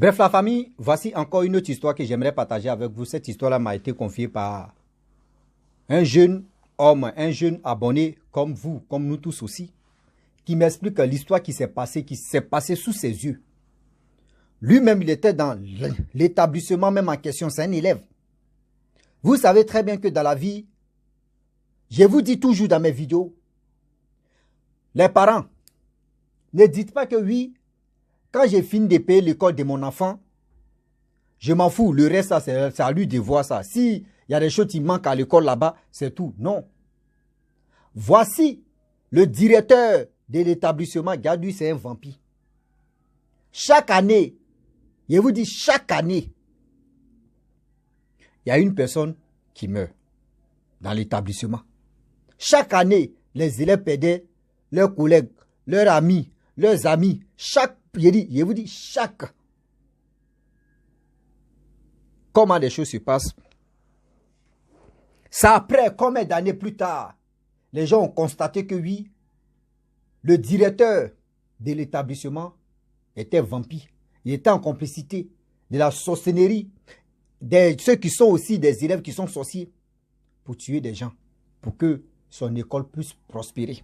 Bref, la famille, voici encore une autre histoire que j'aimerais partager avec vous. Cette histoire-là m'a été confiée par un jeune homme, un jeune abonné comme vous, comme nous tous aussi, qui m'explique l'histoire qui s'est passée sous ses yeux. Lui-même, il était dans l'établissement même en question, c'est un élève. Vous savez très bien que dans la vie, je vous dis toujours dans mes vidéos, les parents, ne dites pas que oui, quand j'ai fini de payer l'école de mon enfant, je m'en fous. Le reste, c'est à lui de voir ça. S'il y a des choses qui manquent à l'école là-bas, c'est tout. Non. Voici le directeur de l'établissement. Gardu, c'est un vampire. Chaque année, je vous dis chaque année, il y a une personne qui meurt dans l'établissement. Chaque année, les élèves perdaient leurs collègues, leurs amis, je vous dis chaque. Comment les choses se passent. C'est après, combien d'années plus tard, les gens ont constaté que oui, le directeur de l'établissement était vampire. Il était en complicité de la sorcellerie, de ceux qui sont aussi des élèves qui sont sorciers, pour tuer des gens, pour que son école puisse prospérer,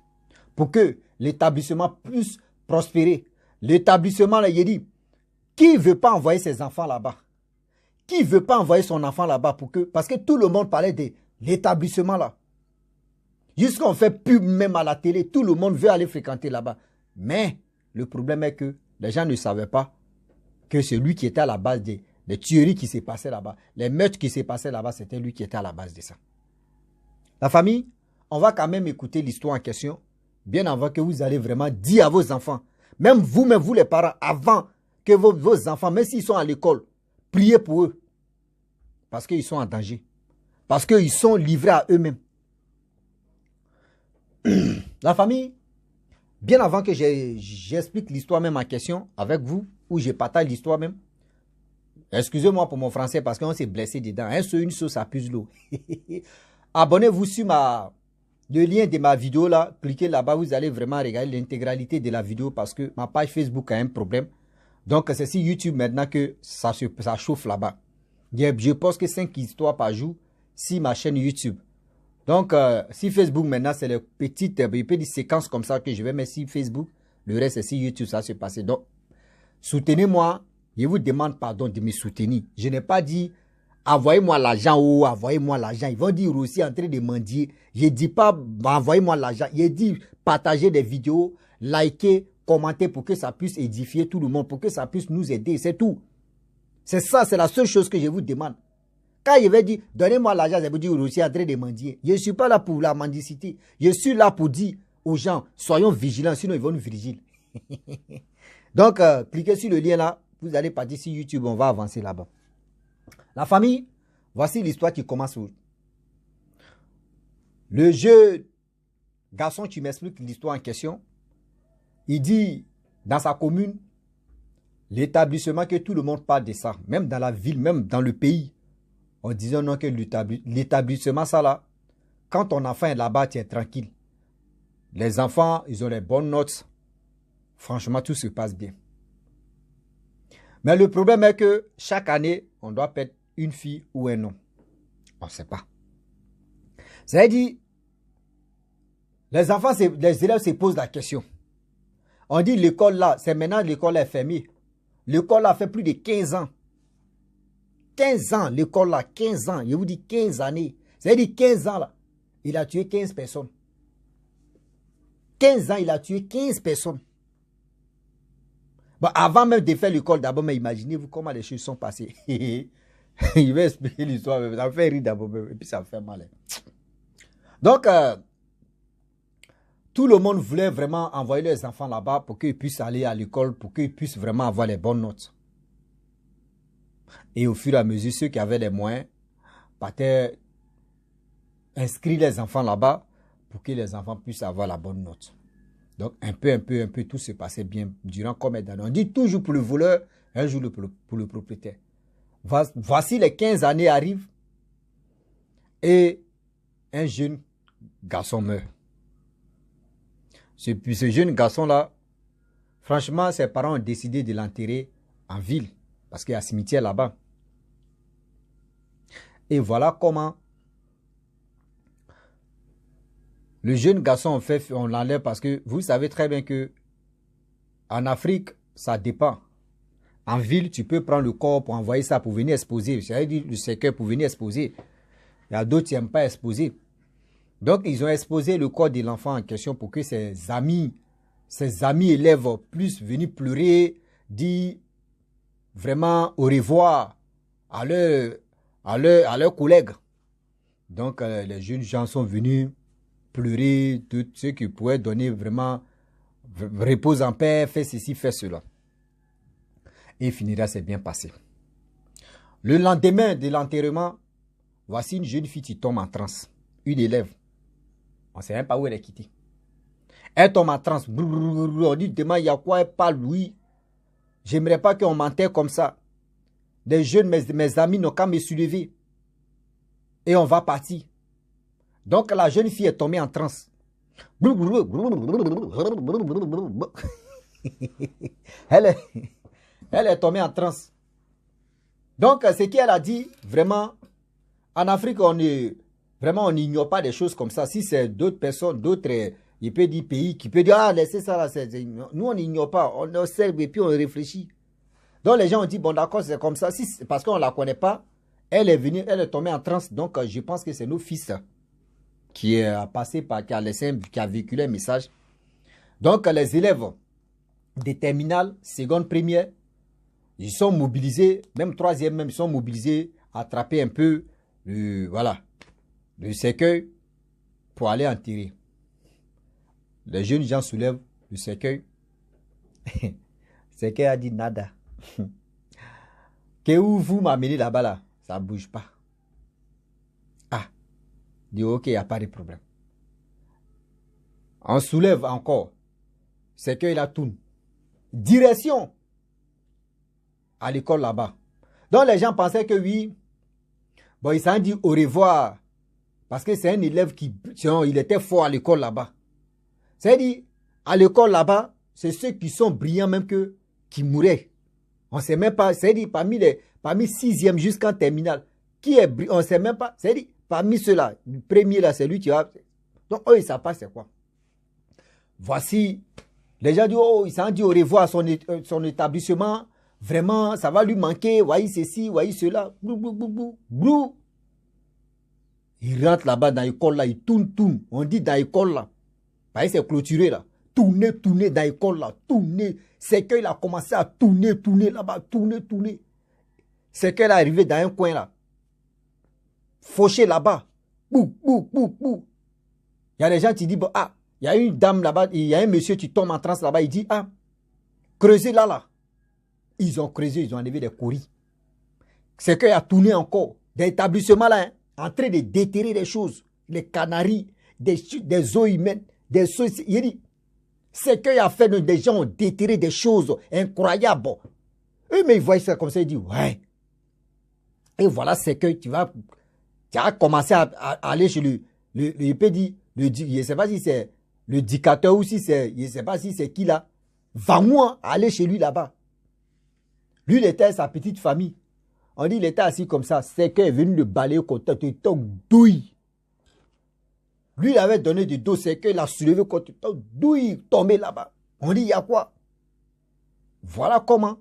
pour que l'établissement puisse prospérer. L'établissement, là, il dit, qui ne veut pas envoyer ses enfants là-bas? Qui ne veut pas envoyer son enfant là-bas parce que tout le monde parlait de l'établissement là. Jusqu'on fait pub même à la télé, tout le monde veut aller fréquenter là-bas. Mais le problème est que les gens ne savaient pas que c'est lui qui était à la base des tueries qui s'est passées là-bas. Les meurtres qui s'est passés là-bas, c'était lui qui était à la base de ça. La famille, on va quand même écouter l'histoire en question, bien avant que vous allez vraiment dire à vos enfants, même vous les parents, avant que vos enfants, même s'ils sont à l'école, priez pour eux. Parce qu'ils sont en danger. Parce qu'ils sont livrés à eux-mêmes. La famille, bien avant que j'explique l'histoire même en question avec vous, ou je partage l'histoire même, excusez-moi pour mon français parce qu'on s'est blessé dedans. Une sauce ça puse l'eau. Abonnez-vous sur le lien de ma vidéo là. Cliquez là-bas, vous allez vraiment regarder l'intégralité de la vidéo parce que ma page Facebook a un problème. Donc, c'est sur YouTube maintenant que ça chauffe là-bas. Je poste que 5 histoires par jour sur ma chaîne YouTube. Donc, si Facebook maintenant, c'est les petites séquences comme ça que je vais mettre sur Facebook. Le reste, c'est sur YouTube, ça se passe. Donc, soutenez-moi. Je vous demande pardon de me soutenir. Je n'ai pas dit envoyez-moi l'argent ou envoyez-moi l'argent. Ils vont dire aussi en train de mendier. Je ne dis pas envoyez-moi l'argent. Je dis partagez des vidéos, likez, commentez pour que ça puisse édifier tout le monde, pour que ça puisse nous aider. C'est tout. C'est ça, c'est la seule chose que je vous demande. Quand je vais dire, donnez-moi l'argent, je vous dis aussi en train de mendier. Je ne suis pas là pour la mendicité. Je suis là pour dire aux gens, soyons vigilants, sinon ils vont nous vigiler. Donc, cliquez sur le lien là. Vous allez partir sur YouTube, on va avancer là-bas. La famille, voici l'histoire qui commence. Le jeune garçon qui m'explique l'histoire en question, il dit, dans sa commune, l'établissement que tout le monde parle de ça, même dans la ville, même dans le pays, on disait non que l'établissement ça là, quand ton enfant est là-bas, tu es tranquille. Les enfants, ils ont les bonnes notes. Franchement, tout se passe bien. Mais le problème est que chaque année, on doit perdre une fille ou un homme. On ne sait pas. C'est-à-dire, les enfants, les élèves se posent la question. On dit l'école là, c'est maintenant l'école est fermée. L'école là fait plus de 15 ans. 15 ans, l'école là, 15 ans. Je vous dis 15 années. C'est-à-dire 15 ans là, il a tué 15 personnes. 15 ans, il a tué 15 personnes. Bon, avant même de faire l'école d'abord, mais imaginez-vous comment les choses sont passées. Je vais expliquer l'histoire, ça me fait rire d'abord, et puis ça me fait mal. Donc, tout le monde voulait vraiment envoyer leurs enfants là-bas pour qu'ils puissent aller à l'école, pour qu'ils puissent vraiment avoir les bonnes notes. Et au fur et à mesure, ceux qui avaient les moyens partaient inscrire les enfants là-bas pour que les enfants puissent avoir la bonne note. Donc, un peu, tout se passait bien durant combien d'années. On dit toujours pour le voleur, un jour pour le propriétaire. Voici les 15 années arrivent et un jeune garçon meurt. Ce jeune garçon-là, franchement, ses parents ont décidé de l'enterrer en ville. Parce qu'il y a un cimetière là-bas. Et voilà comment le jeune garçon, on l'enlève parce que vous savez très bien que en Afrique, ça dépend. En ville, tu peux prendre le corps pour envoyer ça pour venir exposer. J'avais dit le cercueil pour venir exposer. Il y a d'autres qui n'aiment pas exposer. Donc, ils ont exposé le corps de l'enfant en question pour que ses amis élèves puissent venir pleurer, dire vraiment au revoir à leurs collègues. Donc, les jeunes gens sont venus pleurer, tous ceux qui pouvaient donner vraiment repose en paix, fais ceci, fais cela. Et il finira, c'est bien passé. Le lendemain de l'enterrement, voici une jeune fille qui tombe en transe. Une élève. On ne sait même pas où elle est quittée. Elle tombe en transe. On dit demain, il y a quoi? Elle parle, oui. J'aimerais pas qu'on m'enterre comme ça. Des jeunes, mes amis n'ont qu'à me soulever. Et on va partir. Donc la jeune fille est tombée en transe. Elle est tombée en transe. Donc ce qu'elle a dit, vraiment, en Afrique, on n'ignore pas des choses comme ça. Si c'est d'autres personnes, il peut dire pays qui peut dire, ah, laissez ça là. Nous, on n'ignore pas. On observe et puis on réfléchit. Donc les gens ont dit, bon d'accord, c'est comme ça. Parce qu'on ne la connaît pas, elle est tombée en transe. Donc je pense que c'est nos fils qui a véhiculé un message. Donc les élèves des terminales, seconde, première, ils sont mobilisés, même troisième, même, ils sont mobilisés à attraper un peu le cercueil pour aller enterrer. Les jeunes gens soulèvent le cercueil. Le cercueil a dit nada. Que où vous m'amenez là-bas là, ça ne bouge pas. Ah, dit ok, il n'y a pas de problème. On soulève encore. Le cercueil là tourne. Direction à l'école là-bas. Donc les gens pensaient que oui, bon, ils s'en dit au revoir. Parce que c'est un élève il était fort à l'école là-bas. C'est-à-dire, à l'école là-bas, c'est ceux qui sont brillants même qui mouraient. On ne sait même pas, c'est-à-dire parmi 6e jusqu'en terminale, qui est brillant, on ne sait même pas, c'est-à-dire parmi ceux-là, le premier là, c'est lui qui a. Donc eux, ils ne savent pas c'est quoi. Voici, les gens disent, oh, ils s'en dit au revoir à son établissement. Vraiment, ça va lui manquer. Voyez ceci, voyez cela. Blou, blou, blou, blou, blou. Il rentre là-bas dans l'école là, il tourne. On dit dans l'école là. Voyez, c'est clôturé là. Tourner dans l'école là. Tourner. C'est qu'il a commencé à tourner là-bas. Tourner. C'est qu'il est arrivé dans un coin là. Fauché là-bas. Bou. Il y a des gens qui disent, bon, ah, il y a une dame là-bas, il y a un monsieur qui tombe en transe là-bas, il dit, ah, creusez là. Ils ont creusé, ils ont enlevé des coris. C'est qu'il a tourné encore. Des établissements là, hein, en train de déterrer des choses. Les canaries, des eaux humaines, des choses. Il dit, c'est qu'il a fait des gens ont déterré des choses incroyables. Et mais ils voient ça comme ça, ils disent, ouais. Et voilà, c'est que tu vas commencer à aller chez je ne sais pas si c'est le dictateur ou si c'est, je ne sais pas si c'est qui là. Va-moi aller chez lui là-bas. Lui, il était sa petite famille. On dit, il était assis comme ça. C'est qu'il est venu le balayer au contact. Il était douille. Lui, il avait donné du dos. C'est qu'il a soulevé contre douille, tombé là-bas. On dit, il y a quoi? Voilà comment.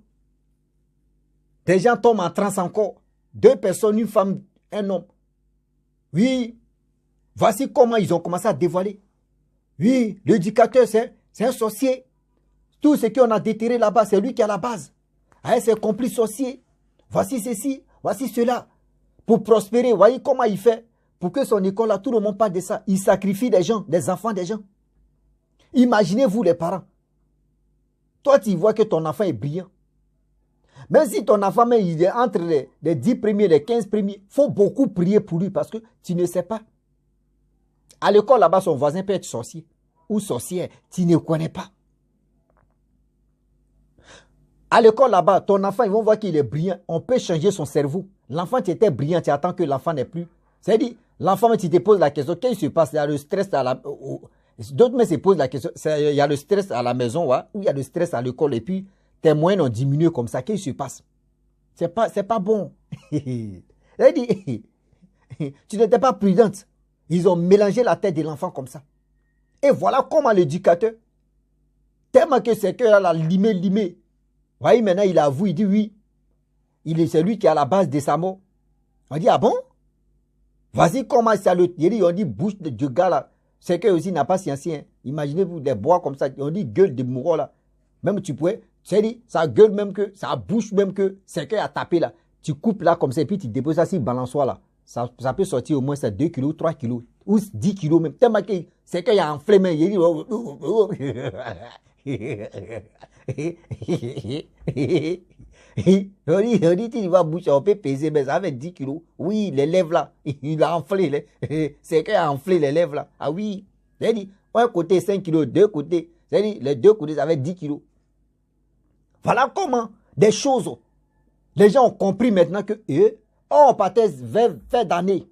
Des gens tombent en transe encore. 2 personnes, une femme, un homme. Oui. Voici comment ils ont commencé à dévoiler. Oui, l'éducateur, c'est un sorcier. Tout ce qu'on a déterré là-bas, c'est lui qui est à la base. Avec ses complices sorciers. Voici ceci, voici cela. Pour prospérer, voyez comment il fait. Pour que son école, là, tout le monde parle de ça. Il sacrifie des gens, des enfants des gens. Imaginez-vous les parents. Toi, tu vois que ton enfant est brillant. Même si ton enfant, il est entre les 10 premiers, les 15 premiers, il faut beaucoup prier pour lui parce que tu ne sais pas. À l'école, là-bas, son voisin peut être sorcier ou sorcière. Tu ne connais pas. À l'école là-bas, ton enfant, ils vont voir qu'il est brillant. On peut changer son cerveau. L'enfant, tu étais brillant, tu attends que l'enfant n'est plus. C'est-à-dire, l'enfant, tu te poses la question, qu'est-ce qui se passe? Il y a le stress d'autres mais se posent la question, il y a le stress à la maison, ouais, ou il y a le stress à l'école, et puis tes moyens ont diminué comme ça. Qu'est-ce qui se passe? C'est pas bon. Elle dit, tu n'étais pas prudente. Ils ont mélangé la tête de l'enfant comme ça. Et voilà comment l'éducateur, tellement que c'est que là, l'a limé. Voyez, maintenant, il avoue, il dit oui. C'est lui qui est à la base de sa mort. On dit, ah bon? Vas-y, comment ça le... On dit, bouche de gars là. C'est que aussi n'a pas sciencien. Imaginez-vous des bois comme ça. On dit gueule de mourant là. Même tu pouvais, c'est dit, ça gueule même que, ça bouche même que, c'est que a tapé là. Tu coupes là comme ça et puis tu déposes ça sur balançoire là. Ça peut sortir au moins 2 kilos, 3 kilos, ou 10 kilos même. Tellement que c'est qu'il y a un flemme. Il dit, on dit, tu vas boucher, on peut peser, mais ça fait 10 kilos. Oui, les lèvres là, il a enflé. C'est qu'il a enflé les lèvres là. Ah oui, c'est dit, un côté 5 kilos, deux côtés. C'est dit, les deux côtés, ça fait 10 kilos. Voilà comment des choses, les gens ont compris maintenant que on partait vers d'années.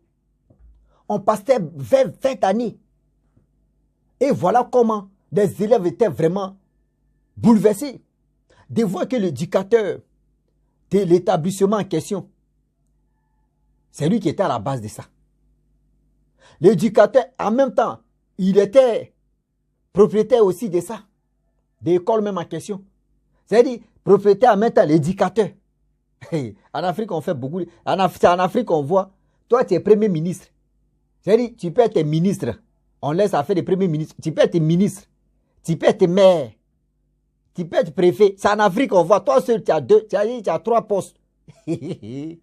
On passait vers 20 années. Et voilà comment des élèves étaient vraiment bouleversés de voir que l'éducateur de l'établissement en question, c'est lui qui était à la base de ça. L'éducateur, en même temps, il était propriétaire aussi de ça, de l'école même en question. C'est-à-dire, propriétaire en même temps, l'éducateur. En Afrique, on fait beaucoup. En Afrique, on voit, toi, tu es premier ministre. C'est-à-dire, tu peux être ministre. On laisse à faire des premiers ministres. Tu peux être ministre. Tu peux être maire. Tu peux être préfet. C'est en Afrique, on voit, toi seul, tu as 3 postes. Tu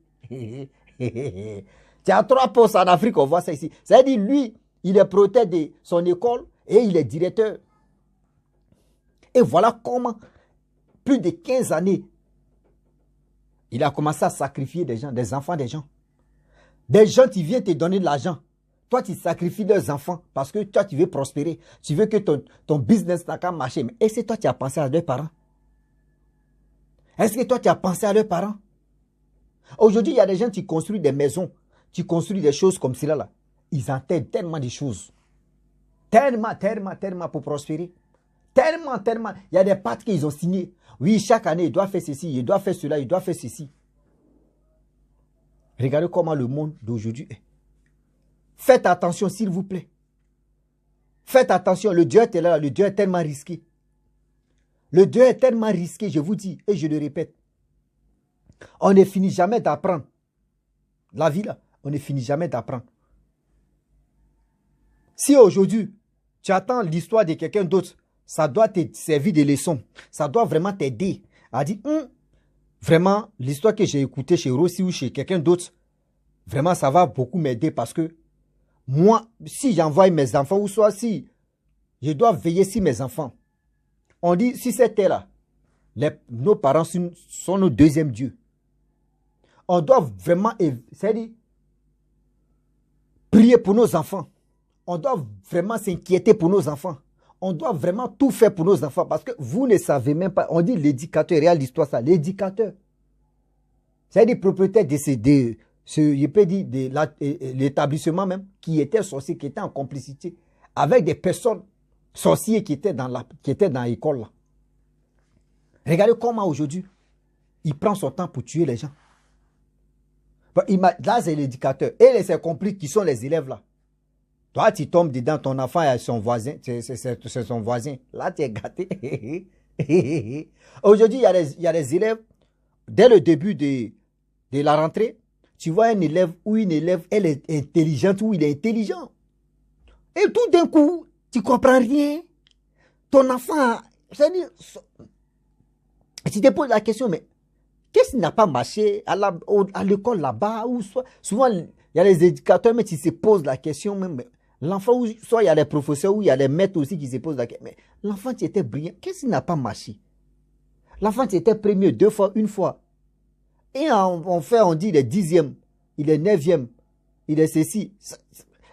as 3 postes en Afrique, on voit ça ici. C'est-à-dire, lui, il est propriétaire de son école et il est directeur. Et voilà comment, plus de 15 années, il a commencé à sacrifier des gens, des enfants des gens. Des gens qui viennent te donner de l'argent. Toi, tu sacrifies leurs enfants parce que toi, tu veux prospérer. Tu veux que ton business n'a qu'à marcher. Mais est-ce que toi, tu as pensé à leurs parents? Est-ce que toi, tu as pensé à leurs parents? Aujourd'hui, il y a des gens qui construisent des maisons, qui construisent des choses comme cela là. Ils entendent tellement de choses. Tellement pour prospérer. Tellement. Il y a des pactes qu'ils ont signés. Oui, chaque année, il doit faire ceci, il doit faire cela, il doit faire ceci. Regardez comment le monde d'aujourd'hui est. Faites attention, s'il vous plaît. Faites attention, le Dieu est là, le Dieu est tellement risqué. Le Dieu est tellement risqué, je vous dis, et je le répète. On ne finit jamais d'apprendre. La vie là, on ne finit jamais d'apprendre. Si aujourd'hui, tu attends l'histoire de quelqu'un d'autre, ça doit te servir de leçon. Ça doit vraiment t'aider à dire, vraiment, l'histoire que j'ai écoutée chez Rossi ou chez quelqu'un d'autre, vraiment, ça va beaucoup m'aider parce que moi, si j'envoie mes enfants, ou soit si je dois veiller sur mes enfants, on dit, si c'était là, nos parents sont nos deuxièmes dieux. On doit vraiment, c'est-à-dire, prier pour nos enfants. On doit vraiment s'inquiéter pour nos enfants. On doit vraiment tout faire pour nos enfants parce que vous ne savez même pas. On dit l'éducateur, regarde l'histoire ça, l'éducateur. C'est-à-dire propriétaire de l'établissement même qui était sorcier, qui était en complicité avec des personnes sorciers qui étaient dans l'école là. Regardez comment aujourd'hui il prend son temps pour tuer les gens. Là c'est l'éducateur et ses complices qui sont les élèves là. Toi, tu tombes dedans, ton enfant est son voisin, c'est son voisin. Là, tu es gâté. Aujourd'hui, il y a des élèves, dès le début de la rentrée, tu vois un élève ou une élève, elle est intelligente ou il est intelligent. Et tout d'un coup, tu ne comprends rien. Ton enfant, c'est-à-dire, tu te poses la question, mais qu'est-ce qui n'a pas marché à l'école là-bas? Souvent, il y a les éducateurs, mais tu se poses la question même. L'enfant, soit il y a les professeurs ou il y a les maîtres aussi qui se posent la question. Mais l'enfant, tu étais brillant. Qu'est-ce qui n'a pas marché? L'enfant, tu étais premier 2 fois, 1 fois. Et on dit il est 10e, il est 9e, il est ceci.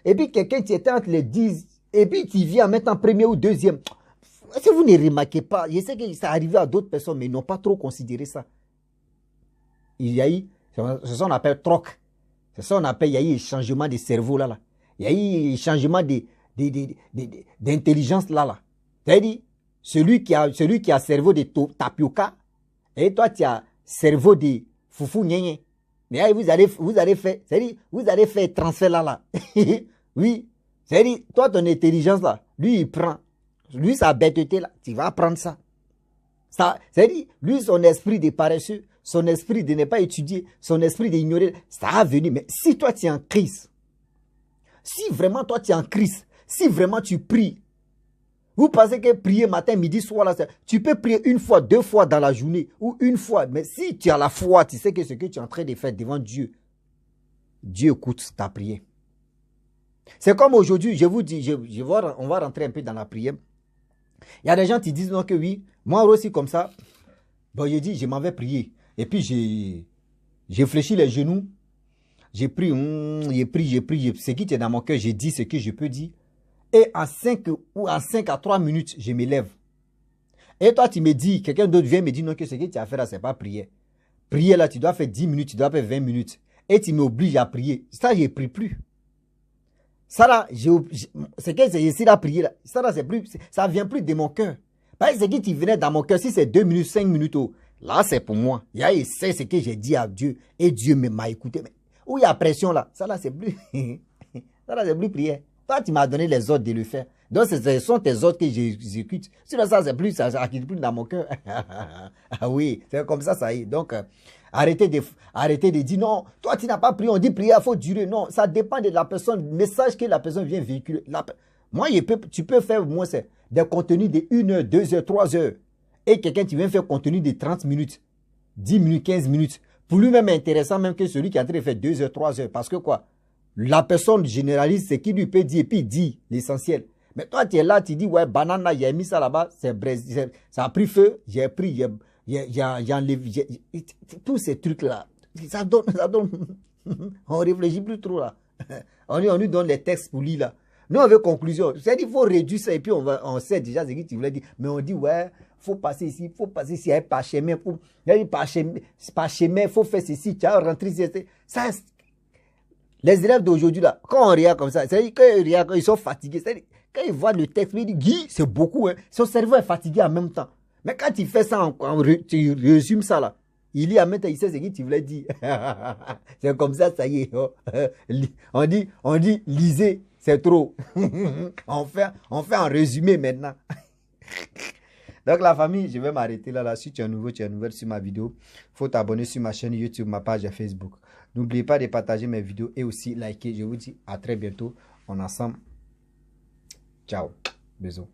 Et puis quelqu'un qui était entre les 10, et puis tu viens en mettant premier ou 2e. Si vous ne remarquez pas, je sais que ça arrivé à d'autres personnes, mais ils n'ont pas trop considéré ça. Il y a eu, c'est ça qu'on appelle troc. C'est ça qu'on appelle, il y a eu un changement de cerveau là. Il y a eu un changement d'intelligence là. C'est-à-dire, celui qui a cerveau de tapioca, et toi tu as cerveau de foufou nyenye. Mais vous allez faire, c'est-à-dire, vous allez faire transfert là. Oui, c'est-à-dire, toi, ton intelligence là, lui, il prend. Lui, sa bêteté là, tu vas prendre ça. Ça, c'est-à-dire, lui, son esprit de paresseux, son esprit de ne pas étudier, son esprit d'ignorer, ça a venu. Mais si toi, tu es en crise, si vraiment toi, tu es en crise, si vraiment tu pries, vous pensez que prier matin, midi, soir, là, tu peux prier une fois, 2 fois dans la journée, ou une fois. Mais si tu as la foi, tu sais que ce que tu es en train de faire devant Dieu, Dieu écoute ta prière. C'est comme aujourd'hui, je vous dis, on va rentrer un peu dans la prière. Il y a des gens qui disent non que oui, moi aussi comme ça, bon, je dis, je m'en vais prier. Et puis j'ai fléchi les genoux, j'ai pris, ce qui est dans mon cœur, j'ai dit ce que je peux dire. Et en 5 à 3 minutes, je me lève. Et toi, tu me dis, quelqu'un d'autre vient me dire non, que ce que tu as fait là, c'est pas prier. Prier là, tu dois faire 10 minutes, tu dois faire 20 minutes. Et tu m'obliges à prier. Ça, je ne prie plus. Ça là, c'est que c'est ici la prière là. Ça là, c'est plus, ça vient plus de mon cœur. Parce que ce qui venait dans mon cœur, si c'est 2 minutes, 5 minutes, là, c'est pour moi. C'est ce que j'ai dit à Dieu. Et Dieu m'a écouté. Mais où il y a pression là, ça là, c'est plus, ça là, c'est plus prière. Toi, tu m'as donné les ordres de le faire. Donc, ce sont tes ordres que j'exécute. Sinon, ça, c'est plus, ça n'arrive plus dans mon cœur. Ah oui, c'est comme ça y est. Donc, arrêtez de dire non, toi, tu n'as pas prié, on dit prier, il faut durer. Non, ça dépend de la personne, le message que la personne vient véhiculer. Moi, tu peux faire au moins des contenus de 1 heure, 2 heures, 3 heures. Et quelqu'un qui vient faire contenu de 30 minutes, 10 minutes, 15 minutes. Pour lui-même intéressant même que celui qui est en train de faire 2 heures, 3 heures. Parce que quoi? La personne généraliste, c'est qui lui peut dire, et puis il dit l'essentiel. Mais toi, tu es là, tu dis, ouais, banane, j'ai mis ça là-bas, ça a pris feu, j'ai pris, j'ai enlevé, tous ces trucs-là, ça donne, on réfléchit plus trop là. On lui donne les textes pour lire là. Nous, on veut conclusion. C'est-à-dire, il faut réduire ça et puis on sait déjà ce que tu voulais dire. Mais on dit, ouais, faut passer ici, par chemin, par chemin, il faut faire ceci, tu as rentré ici. Ça, les élèves d'aujourd'hui, là, quand on regarde comme ça, c'est-à-dire qu'ils sont fatigués. C'est-à-dire, quand ils voient le texte, ils disent, Guy, c'est beaucoup, hein. Son cerveau est fatigué en même temps. Mais quand il fait ça, tu résumes ça, là, il lit en même temps, il sait ce que tu voulais dire. C'est comme ça y est. Oh. On dit, lisez, c'est trop. on fait un résumé maintenant. Donc la famille, je vais m'arrêter là. Si tu es nouveau, tu es nouvelle sur ma vidéo, il faut t'abonner sur ma chaîne YouTube, ma page Facebook. N'oubliez pas de partager mes vidéos et aussi liker. Je vous dis à très bientôt. On est ensemble. Ciao. Bisous.